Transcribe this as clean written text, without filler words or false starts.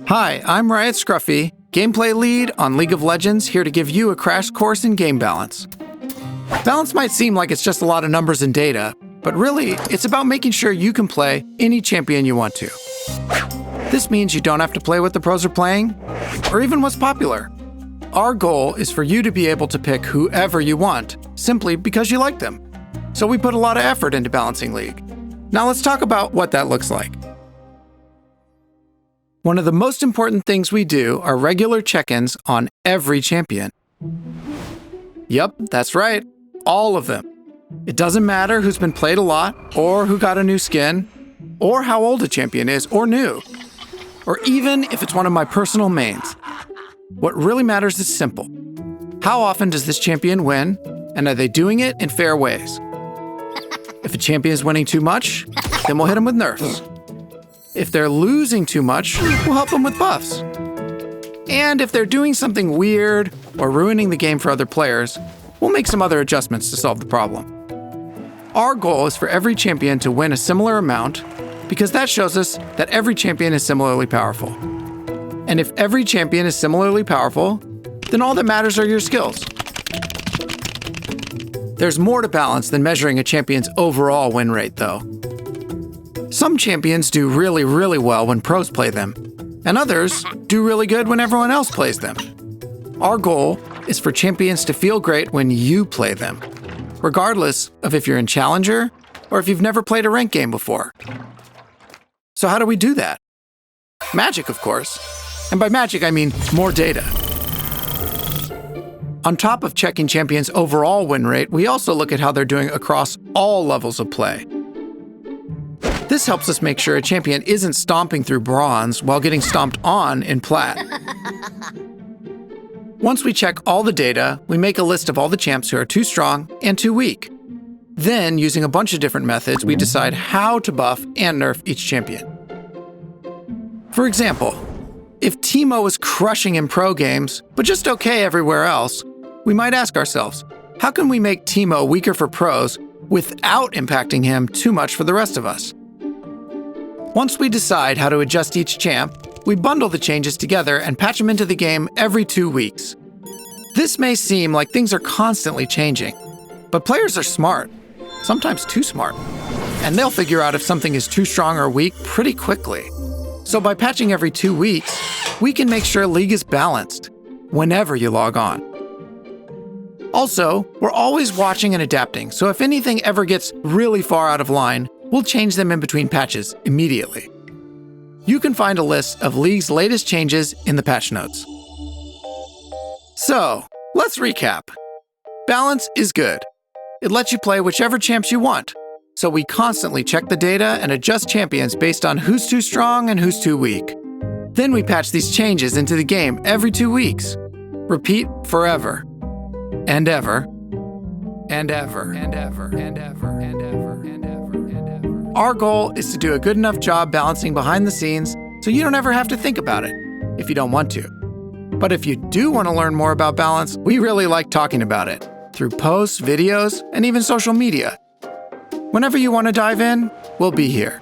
Hi, I'm Riot Scruffy, gameplay lead on League of Legends, here to give you a crash course in game balance. Balance might seem like it's just a lot of numbers and data, but really, it's about making sure you can play any champion you want to. This means you don't have to play what the pros are playing, or even what's popular. Our goal is for you to be able to pick whoever you want, simply because you like them. So we put a lot of effort into balancing League. Now let's talk about what that looks like. One of the most important things we do are regular check-ins on every champion. Yep, that's right, all of them. It doesn't matter who's been played a lot, or who got a new skin, or how old a champion is, or new, or even if it's one of my personal mains. What really matters is simple. How often does this champion win, and are they doing it in fair ways? If a champion is winning too much, then we'll hit them with nerfs. If they're losing too much, we'll help them with buffs. And if they're doing something weird or ruining the game for other players, we'll make some other adjustments to solve the problem. Our goal is for every champion to win a similar amount, because that shows us that every champion is similarly powerful. And if every champion is similarly powerful, then all that matters are your skills. There's more to balance than measuring a champion's overall win rate, though. Some champions do really, really well when pros play them, and others do really good when everyone else plays them. Our goal is for champions to feel great when you play them, regardless of if you're in Challenger or if you've never played a ranked game before. So how do we do that? Magic, of course. And by magic, I mean more data. On top of checking champions' overall win rate, we also look at how they're doing across all levels of play. This helps us make sure a champion isn't stomping through bronze while getting stomped on in plat. Once we check all the data, we make a list of all the champs who are too strong and too weak. Then, using a bunch of different methods, we decide how to buff and nerf each champion. For example, if Teemo is crushing in pro games, but just okay everywhere else, we might ask ourselves, how can we make Teemo weaker for pros without impacting him too much for the rest of us? Once we decide how to adjust each champ, we bundle the changes together and patch them into the game every 2 weeks. This may seem like things are constantly changing, but players are smart, sometimes too smart, and they'll figure out if something is too strong or weak pretty quickly. So by patching every 2 weeks, we can make sure League is balanced whenever you log on. Also, we're always watching and adapting, so if anything ever gets really far out of line, we'll change them in between patches immediately. You can find a list of League's latest changes in the patch notes. So, let's recap. Balance is good. It lets you play whichever champs you want, so we constantly check the data and adjust champions based on who's too strong and who's too weak. Then we patch these changes into the game every 2 weeks. Repeat forever. And ever. And ever. And ever. And ever. And ever. And ever. And ever. Our goal is to do a good enough job balancing behind the scenes so you don't ever have to think about it, if you don't want to. But if you do want to learn more about balance, we really like talking about it, through posts, videos, and even social media. Whenever you want to dive in, we'll be here.